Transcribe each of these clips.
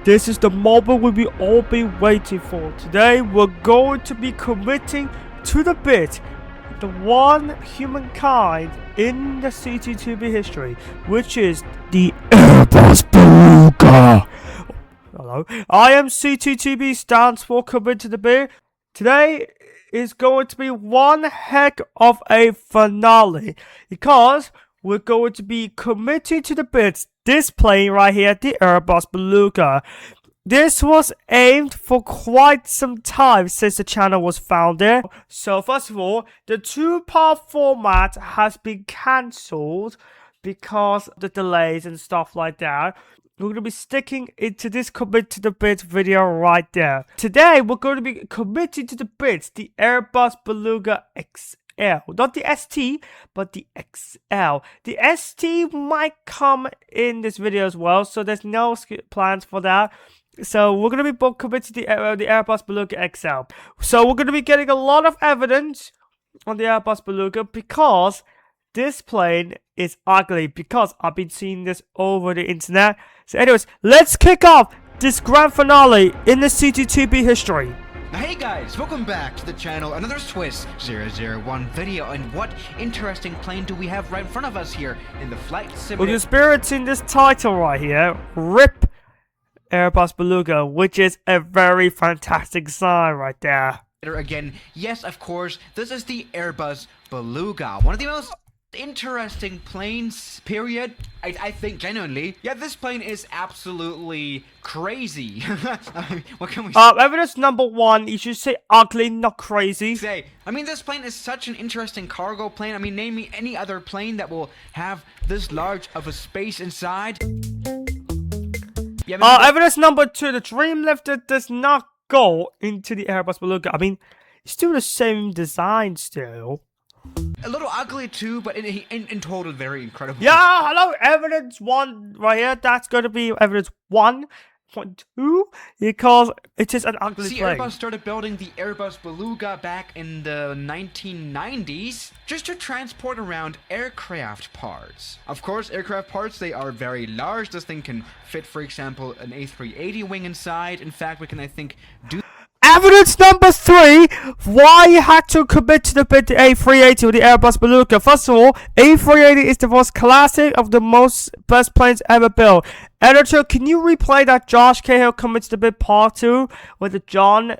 This is the moment we've all been waiting for. Today, we're going to be committing to the bit, the one humankind in the CTTB history, which is the Airbus Beluga. Hello, I am CTTB, stands for commit to the bit. Today is going to be one heck of a finale, because we're going to be committing to the bits. This plane right here, the Airbus Beluga. This was aimed for quite some time since the channel was founded. So first of all, the two-part format has been cancelled because of the delays and stuff like that. We're going to be sticking into this commit to the bits video right there. Today, we're going to be committing to the bits, the Airbus Beluga XL. Not the ST, but the XL. The ST might come in this video as well, so there's no plans for that. So we're going to be committed to the Airbus Beluga XL. So we're going to be getting a lot of evidence on the Airbus Beluga because this plane is ugly, because I've been seeing this over the internet. So anyways, let's kick off this grand finale in the CTTB history. Hey guys, welcome back to the channel, another Swiss 001 video, and what interesting plane do we have right in front of us here in the flight simulator? We're experiencing this title right here, RIP Airbus Beluga, which is a very fantastic sign right there. Again, yes, of course, this is the Airbus Beluga, one of the most interesting planes, period. I think genuinely, yeah, this plane is absolutely crazy. I mean, what can we say? Evidence number one, you should say ugly, not crazy. I mean, this plane is such an interesting cargo plane. I mean, name me any other plane that will have this large of a space inside. Yeah, evidence number two, the Dreamlifter does not go into the Airbus Beluga. I mean, it's still the same design still. A little ugly too, but in total very incredible. Yeah, hello, evidence one right here. That's going to be evidence 1.2 because it is an ugly plane. Airbus started building the Airbus Beluga back in the 1990s just to transport around aircraft parts. Of course, aircraft parts, they are very large. This thing can fit, for example, an A380 wing inside. In fact, we can, I think, do... Evidence number three, why you had to commit to the bit the A380 with the Airbus Beluga. First of all, A380 is the most classic of the best planes ever built. Editor, can you replay that Josh Cahill commits to the bit part 2 where the John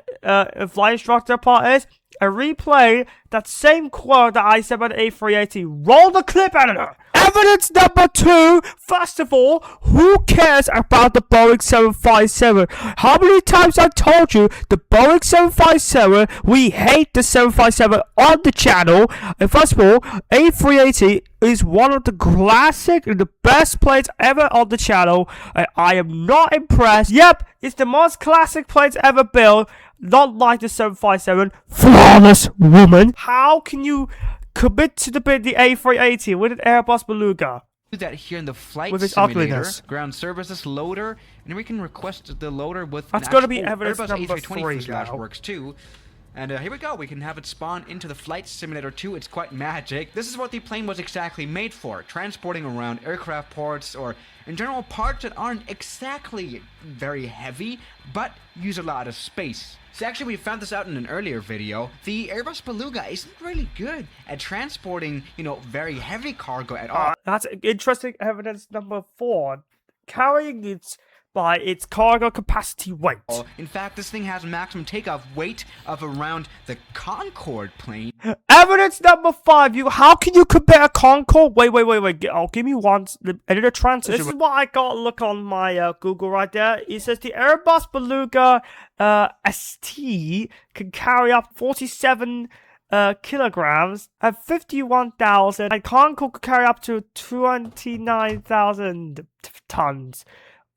flight instructor part is? And replay that same quote that I said about the A380. Roll the clip, editor! Evidence number two, first of all, who cares about the Boeing 757? How many times I told you the Boeing 757, we hate the 757 on the channel. And first of all, A380 is one of the classic and the best planes ever on the channel. And I am not impressed. Yep, it's the most classic planes ever built. Not like the 757. Flawless woman. How can you commit to the bit the A380 with an Airbus Beluga? Do that here in the flight with its simulator, ugliness. Ground services loader, and we can request the loader with that's going to be evidence Airbus number A320 3 fuselage now. works too. And here we go, we can have it spawn into the Flight Simulator 2, it's quite magic. This is what the plane was exactly made for, transporting around aircraft parts, or in general parts that aren't exactly very heavy, but use a lot of space. So actually we found this out in an earlier video, the Airbus Beluga isn't really good at transporting, you know, very heavy cargo at all. That's interesting evidence number 4, carrying it by its cargo capacity weight. In fact, this thing has a maximum takeoff weight of around the Concorde plane. Evidence number 5, how can you compare a Concorde? Wait. Oh, give me one. Editor transition. This is what I got. Look on my Google right there. It says the Airbus Beluga ST can carry up 47 kilograms at 51,000, and Concorde could carry up to 29,000 tons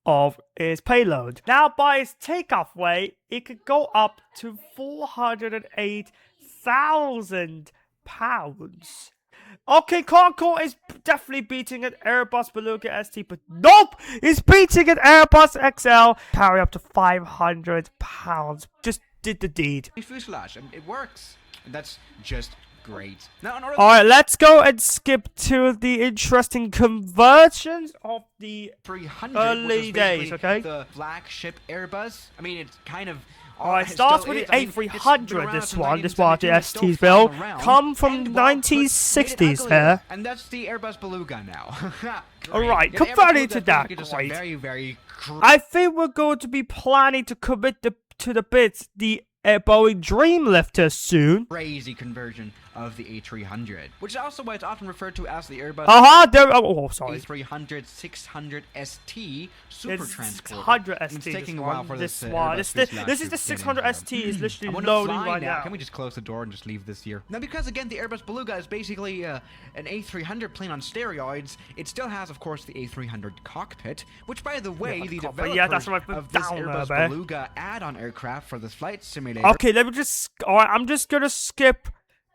of its payload. Now, by its takeoff weight, it could go up to 408,000 pounds. Okay, Concorde is definitely beating an Airbus Beluga ST, but nope, it's beating an Airbus XL. Carry up to 500 pounds. Just did the deed. Fuselage, and it works. And that's just great. Now, in order Alright, let's go and skip to the interesting conversions of the 300, early which was days, okay? the flagship Airbus. I mean, it's kind of... Alright, starts with the A300, this one the ST's built. Come from 1960s here. And that's the Airbus Beluga now. Alright, converting to that, great. Very, very... I think we're going to be planning to commit to the bits the Boeing Dreamlifter soon. Crazy conversion of the A300, which is also why it's often referred to as the Airbus sorry. A300 600 ST Super Transporter. 600 ST. It's taking a while for this This is the 600 ST. Is literally loading right now. Can we just close the door and just leave this here? Now, because again, the Airbus Beluga is basically an A300 plane on steroids, it still has, of course, the A300 cockpit, which, by the way, the developer of this Airbus Beluga add-on aircraft for this flight simulator. Okay, let me just. Alright, I'm just gonna skip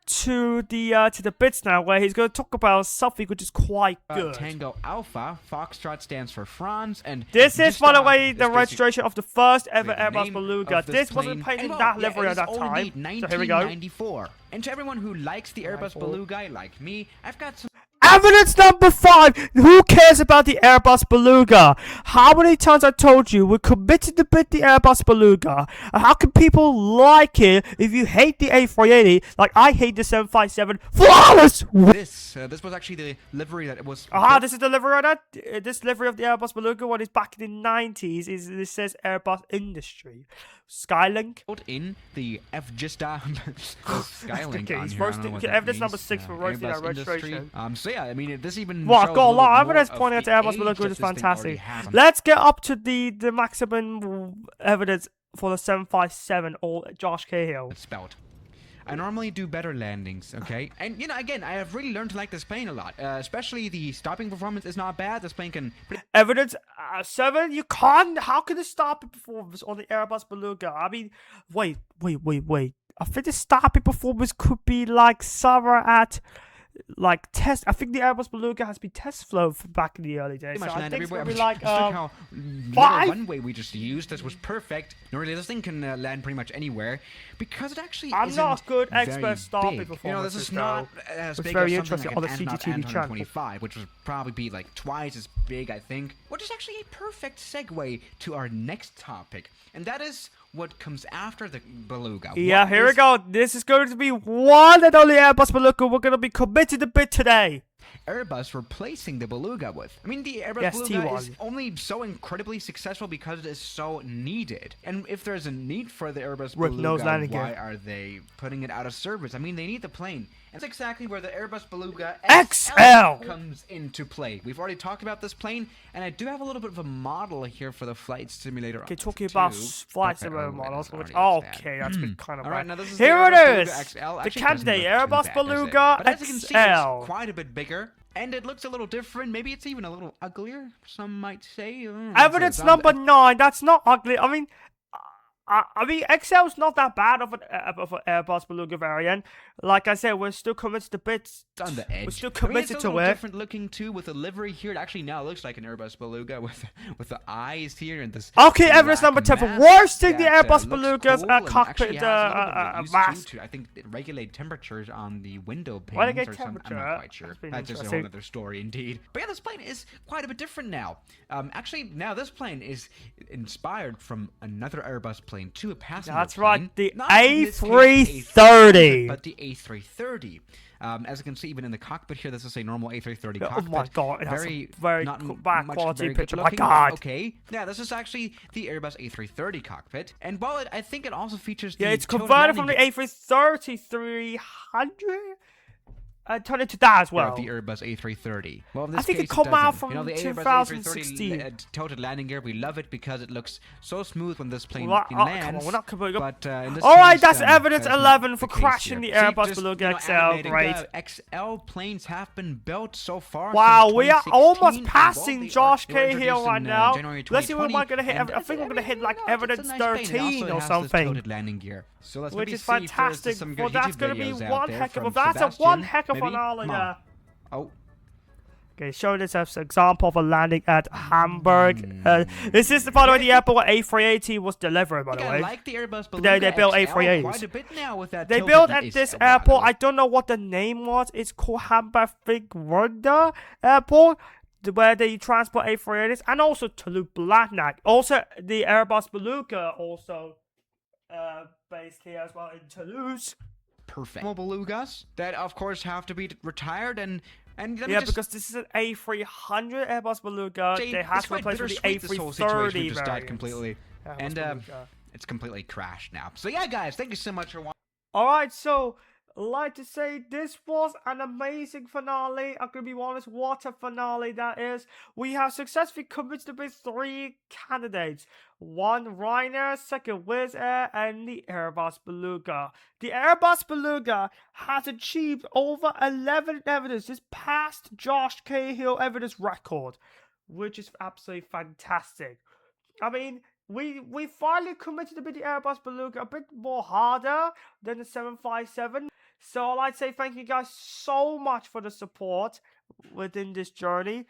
to the bits now, where he's gonna talk about something which is quite good. Tango Alpha, Foxtrot stands for France, and this is, by the way, the registration of the first ever Airbus Beluga. This wasn't painted in that livery at that time. So here we go. And to everyone who likes the Airbus Beluga, like me, I've got some... Evidence number 5. Who cares about the Airbus Beluga? How many times I told you we're committed to bid the Airbus Beluga? And how can people like it if you hate the A380 like I hate the 757? Flawless! This was actually the livery that it was... This is the livery of that? This livery of the Airbus Beluga, what is back in the 90s, this says Airbus Industry. Skylink. In the F-Gista Skylink okay, on he's here. roasting, evidence number 6 for roasting that registration. So yeah, I mean, this even Well, shows got a lot of more evidence of pointing at the the Airbus age Beluga, which is that this thing fantastic. already has. Let's get up to the maximum evidence for the 757 or Josh Cahill. It's spelled. I normally do better landings, okay? And, you know, again, I have really learned to like this plane a lot. Especially the stopping performance is not bad. This plane can... Evidence 7? You can't... How can the stopping performance on the Airbus Beluga? I mean, wait. I think the stopping performance could be like somewhere at... like test. I think the Airbus Beluga has been test flown from back in the early days. So I think it's gonna be like how the runway we just used, this was perfect. No, really, this thing can land pretty much anywhere because it actually I'm not a good expert stopping performance. You know, this is not as big very as something interesting like on an the CTTB channel. 25, which would probably be like twice as big, I think. Which is actually a perfect segue to our next topic, and that is what comes after the Beluga. Yeah, here we go. This is going to be one and only Airbus Beluga we're going to be committed to bid today. Airbus replacing the Beluga with. I mean, the Airbus Beluga is only so incredibly successful because it is so needed. And if there's a need for the Airbus Beluga, why are they putting it out of service? I mean, they need the plane. And that's exactly where the Airbus Beluga XL comes into play. We've already talked about this plane, and I do have a little bit of a model here for the flight simulator. Okay, talking about flight simulator models. Okay, that's been kind of right, now this is here the it is. The candidate Airbus Beluga XL. As you can see, it's quite a bit bigger. And it looks a little different. Maybe it's even a little uglier, some might say. Evidence number 9. That's not ugly. I mean, XL's not that bad of an Airbus Beluga variant. Like I said, we're still committed to bits. It's on the edge. We're still committed to it. Different looking too with the livery here. It actually now looks like an Airbus Beluga with the eyes here and this. Okay, evidence number 10 for worsting the Airbus Beluga's cockpit mask. I think it regulates temperatures on the window panes. Why they get temperature? I'm not quite sure. That's just a whole other story indeed. But yeah, this plane is quite a bit different now. Actually, now this plane is inspired from another Airbus plane too, a passenger That's plane. right, the Not A330. But the A330. As you can see, even in the cockpit here, this is a normal A330 cockpit. Oh my god, it has a very bad quality very picture. My looking, god. Okay, yeah, this is actually the Airbus A330 cockpit. And while I think it also features the... Yeah, it's converted from the A330 300. Turn it to that as well. The Airbus A330. Well, in this I think case, it come out from the 2016. Airbus A330 tilted landing gear. We love it because it looks so smooth when this plane lands. Come on, we're not completely but in this Alright, case, that's evidence 11 for the case crashing here. the Airbus Beluga XL. Great. XL planes have been built so far. Wow, since we are 2016, almost passing Josh they were Cahill right now. Let's see what am I going to hit. and I think I'm going to hit like it's evidence a nice plane. It 13 also or has this something. tilted landing gear. So let's Which maybe is see if there's fantastic. some Well, good that's YouTube going to be videos out one there heck of a... from That's a Sebastian, one heck of maybe? finale Come on. there. Oh. Okay, showing this as an example of a landing at Hamburg. This is, by the way, the airport where A380 was delivered, by the I way. like the Airbus They Beluga built XL A380s. quite a bit now with that They tilted built nose. at this Wow, airport. I don't know what the name was. It's called Hamburg Fickrunder Airport, where they transport A380s, and also Toulouse-Blagnac. Also, the Airbus Beluga also based here as well in Toulouse. Perfect. Belugas that, of course, have to be retired and let me Yeah, just because this is an A300 Airbus Beluga. say They have it's to quite replace with the bittersweet, this whole situation A330 just died variants. completely. Airbus And Beluga. it's completely crashed now. So yeah, guys, thank you so much for watching. Alright, so, like to say, this was an amazing finale. I'm gonna be honest, what a finale that is. We have successfully convinced with 3 candidates. One Ryanair, second Wizz Air, and the Airbus Beluga. The Airbus Beluga has achieved over 11 evidence, just past Josh Cahill evidence record, which is absolutely fantastic. I mean, we finally committed to be the Airbus Beluga a bit more harder than the 757. So I'd like to say thank you guys so much for the support within this journey.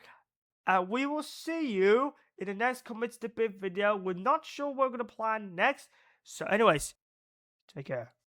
We will see you in the next Committed to Bid video. We're not sure what we're going to plan next. So anyways, take care.